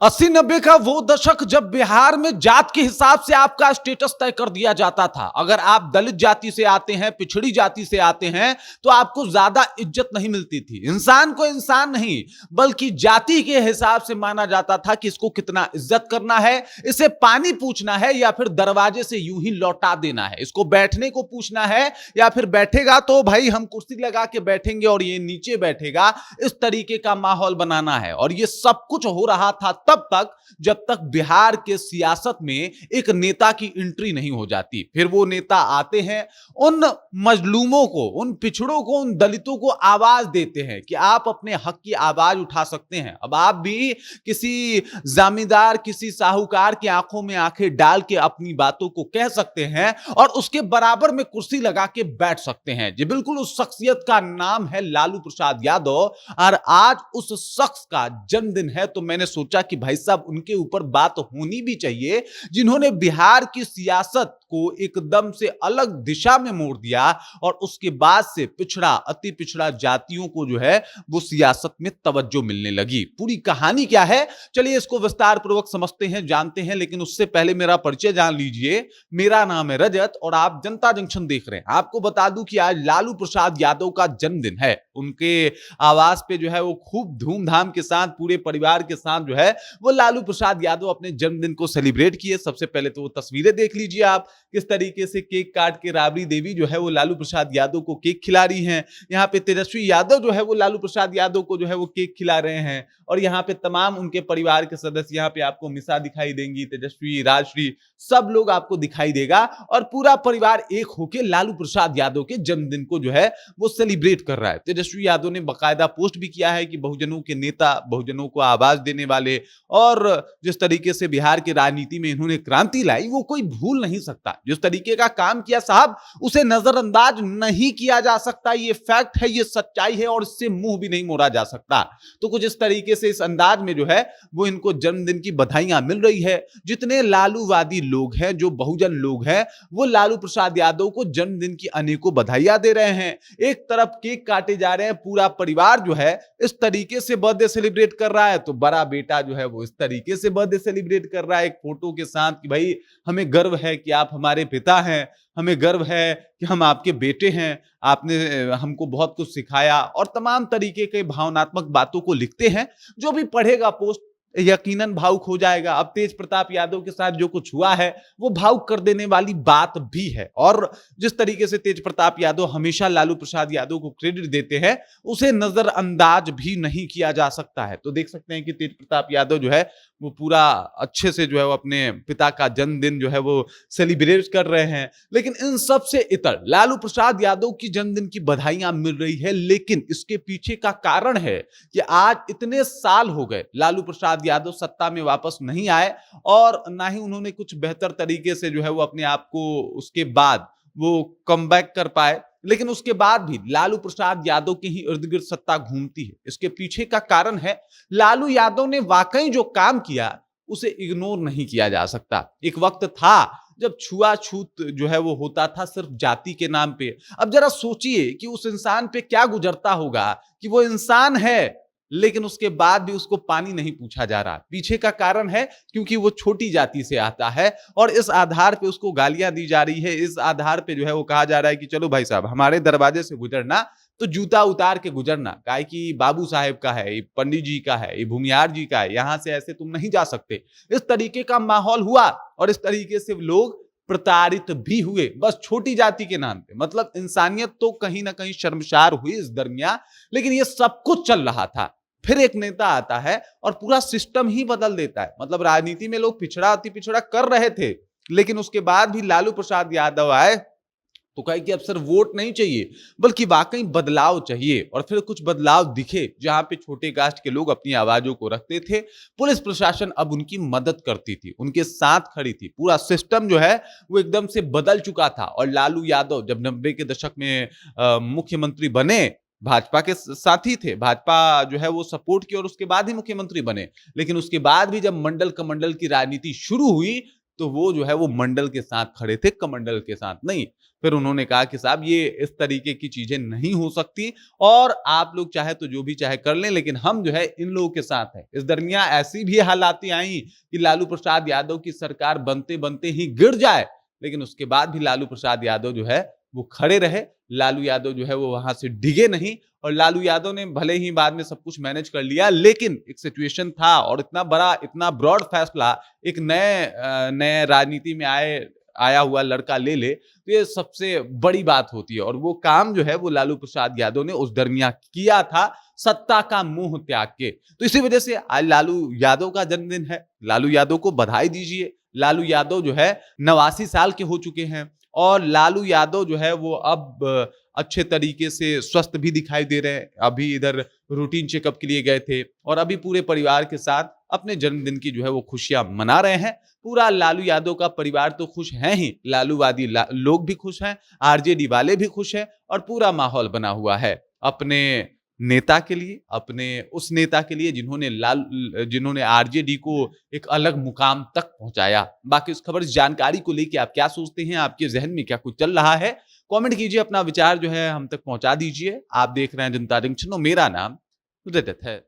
80-90 का वो दशक जब बिहार में जात के हिसाब से आपका स्टेटस तय कर दिया जाता था। अगर आप दलित जाति से आते हैं, पिछड़ी जाति से आते हैं, तो आपको ज्यादा इज्जत नहीं मिलती थी। इंसान को इंसान नहीं बल्कि जाति के हिसाब से माना जाता था कि इसको कितना इज्जत करना है, इसे पानी पूछना है या फिर दरवाजे से यूं ही लौटा देना है, इसको बैठने को पूछना है या फिर बैठेगा तो भाई हम कुर्सी लगा के बैठेंगे और ये नीचे बैठेगा। इस तरीके का माहौल बनाना है और ये सब कुछ हो रहा था तब तक जब तक बिहार के सियासत में एक नेता की एंट्री नहीं हो जाती। फिर वो नेता आते हैं, उन मजलूमों को, उन पिछड़ों को, उन दलितों को आवाज देते हैं कि आप अपने हक की आवाज उठा सकते हैं। अब आप भी किसी जमींदार, किसी साहूकार की आंखों में आंखें डाल के अपनी बातों को कह सकते हैं और उसके बराबर में कुर्सी लगा के बैठ सकते हैं। जी बिल्कुल, उस शख्सियत का नाम है लालू प्रसाद यादव और आज उस शख्स का जन्मदिन है। तो मैंने सोचा कि भाई साहब उनके ऊपर बात होनी भी चाहिए, जिन्होंने बिहार की सियासत को एकदम से अलग दिशा में मोड़ दिया और उसके बाद से पिछड़ा, अति पिछड़ा जातियों को जो है वो सियासत में तवज्जो मिलने लगी। पूरी कहानी क्या है, चलिए इसको विस्तार पूर्वक समझते हैं, जानते हैं। लेकिन उससे पहले मेरा परिचय जान लीजिए। मेरा नाम है रजत और आप जनता जंक्शन देख रहे हैं। आपको बता दूं कि आज लालू प्रसाद यादव का जन्मदिन है। उनके आवास पे जो है वो खूब धूमधाम के साथ पूरे परिवार के साथ जो है वो लालू प्रसाद यादव अपने जन्मदिन को सेलिब्रेट किए। सबसे पहले तो वो तस्वीरें देख लीजिए आप, किस तरीके से केक काट के राबड़ी देवी जो है वो लालू प्रसाद यादव को केक खिला रही हैं। यहाँ पे तेजस्वी यादव जो है वो लालू प्रसाद यादव को जो है वो केक खिला रहे हैं और यहाँ पे तमाम उनके परिवार के सदस्य, यहाँ पे आपको मिसा दिखाई देंगी, तेजस्वी, राजश्री, सब लोग आपको दिखाई देगा और पूरा परिवार एक होके लालू प्रसाद यादव के जन्मदिन को जो है वो सेलिब्रेट कर रहा है। तेजस्वी यादव ने बकायदा पोस्ट भी किया है कि बहुजनों के नेता, बहुजनों को आवाज देने वाले और जिस तरीके से बिहार की राजनीति में इन्होंने क्रांति लाई वो कोई भूल नहीं सकता। जिस तरीके का काम किया साहब, उसे नजरअंदाज नहीं किया जा सकता। ये फैक्ट है, ये सच्चाई है और इससे मुंह भी नहीं मोड़ा जा सकता। तो कुछ इस तरीके से, इस अंदाज में जो है वो इनको जन्मदिन की बधाइयां मिल रही है। जितने लालूवादी लोग हैं, जो बहुजन लोग हैं, वो लालू प्रसाद यादव को जन्मदिन की अनेकों बधाइयां दे रहे हैं। एक तरफ केक काटे जा रहे हैं, पूरा परिवार जो है इस तरीके से बर्थडे सेलिब्रेट कर रहा है, तो बड़ा बेटा जो है वो इस तरीके से बर्थडे सेलिब्रेट कर रहा है एक फोटो के साथ कि भाई हमें गर्व है कि आप हमारे पिता हैं, हमें गर्व है कि हम आपके बेटे हैं, आपने हमको बहुत कुछ सिखाया और तमाम तरीके के भावनात्मक बातों को लिखते हैं। जो भी पढ़ेगा पोस्ट यकीनन भावुक हो जाएगा। अब तेज प्रताप यादव के साथ जो कुछ हुआ है वो भावुक कर देने वाली बात भी है और जिस तरीके से तेज प्रताप यादव हमेशा लालू प्रसाद यादव को क्रेडिट देते हैं, उसे नजरअंदाज भी नहीं किया जा सकता है। तो देख सकते हैं कि तेज प्रताप यादव जो है वो पूरा अच्छे से जो है वो अपने पिता का जन्मदिन जो है वो सेलिब्रेट कर रहे हैं। लेकिन इन सब से इतर लालू प्रसाद यादव की जन्मदिन की बधाइयां मिल रही है, लेकिन इसके पीछे का कारण है कि आज इतने साल हो गए लालू प्रसाद यादव सत्ता में वापस नहीं आए और ना ही उन्होंने कुछ बेहतर तरीके से जो है वो अपने आप को उसके बाद वो कमबैक कर पाए। लेकिन उसके बाद भी लालू प्रसाद यादव के ही इर्द गिर्द सत्ता घूमती है। इसके पीछे का कारण है लालू यादव ने वाकई जो काम किया उसे इग्नोर नहीं किया जा सकता। एक वक्त था जब छुआछूत जो है वो होता था सिर्फ जाति के नाम पे। अब जरा सोचिए कि उस इंसान पे क्या गुजरता होगा कि वो इंसान है लेकिन उसके बाद भी उसको पानी नहीं पूछा जा रहा। पीछे का कारण है क्योंकि वो छोटी जाति से आता है और इस आधार पे उसको गालियां दी जा रही है। इस आधार पे जो है वो कहा जा रहा है कि चलो भाई साहब हमारे दरवाजे से गुजरना तो जूता उतार के गुजरना। काय कि बाबू साहेब का है, ये पंडित जी का है, ये भूमियार जी का है, यहां से ऐसे तुम नहीं जा सकते। इस तरीके का माहौल हुआ और इस तरीके से लोग प्रताड़ित भी हुए, बस छोटी जाति के नाम पे। मतलब इंसानियत तो कहीं ना कहीं शर्मसार हुई इस दरमियान। लेकिन ये सब कुछ चल रहा था, फिर एक नेता आता है और पूरा सिस्टम ही बदल देता है। मतलब राजनीति में लोग पिछड़ा, अति पिछड़ा कर रहे थे, लेकिन उसके बाद भी लालू प्रसाद यादव आए तो कहे कि अब सिर्फ वोट नहीं चाहिए बल्कि वाकई बदलाव चाहिए। और फिर कुछ बदलाव दिखे जहां पे छोटे कास्ट के लोग अपनी आवाजों को रखते थे। पुलिस प्रशासन अब उनकी मदद करती थी, उनके साथ खड़ी थी। पूरा सिस्टम जो है वो एकदम से बदल चुका था। और लालू यादव जब 90 के दशक में मुख्यमंत्री बने, भाजपा के साथी थे, भाजपा जो है वो सपोर्ट की और उसके बाद ही मुख्यमंत्री बने। लेकिन उसके बाद भी जब मंडल कमंडल की राजनीति शुरू हुई तो वो जो है वो मंडल के साथ खड़े थे, कमंडल के साथ नहीं। फिर उन्होंने कहा कि साहब ये इस तरीके की चीजें नहीं हो सकती और आप लोग चाहे तो जो भी चाहे कर लें, लेकिन हम जो है इन लोगों के साथ हैं। इस दरमियान ऐसी भी हालातें आई कि लालू प्रसाद यादव की सरकार बनते बनते ही गिर जाए, लेकिन उसके बाद भी लालू प्रसाद यादव जो है वो खड़े रहे। लालू यादव जो है वो वहां से डिगे नहीं और लालू यादव ने भले ही बाद में सब कुछ मैनेज कर लिया, लेकिन एक सिचुएशन था और इतना बड़ा, इतना ब्रॉड फैसला एक नए राजनीति में आया हुआ लड़का ले ले, तो ये सबसे बड़ी बात होती है। और वो काम जो है वो लालू प्रसाद यादव ने उस दरमियान किया था, सत्ता का मोह त्याग के। तो इसी वजह से आज लालू यादव का जन्मदिन है। लालू यादव को बधाई दीजिए। लालू यादव जो है 89 साल के हो चुके हैं और लालू यादव जो है वो अब अच्छे तरीके से स्वस्थ भी दिखाई दे रहे हैं। अभी इधर रूटीन चेकअप के लिए गए थे और अभी पूरे परिवार के साथ अपने जन्मदिन की जो है वो खुशियां मना रहे हैं। पूरा लालू यादव का परिवार तो खुश है ही, लालूवादी लोग भी खुश हैं, आरजेडी वाले भी खुश हैं और पूरा माहौल बना हुआ है अपने नेता के लिए, अपने उस नेता के लिए जिन्होंने आरजेडी को एक अलग मुकाम तक पहुंचाया। बाकी उस खबर, इस जानकारी को लेके आप क्या सोचते हैं, आपके जहन में क्या कुछ चल रहा है, कमेंट कीजिए, अपना विचार जो है हम तक पहुंचा दीजिए। आप देख रहे हैं जनता जंक्शन और मेरा नाम रजत है।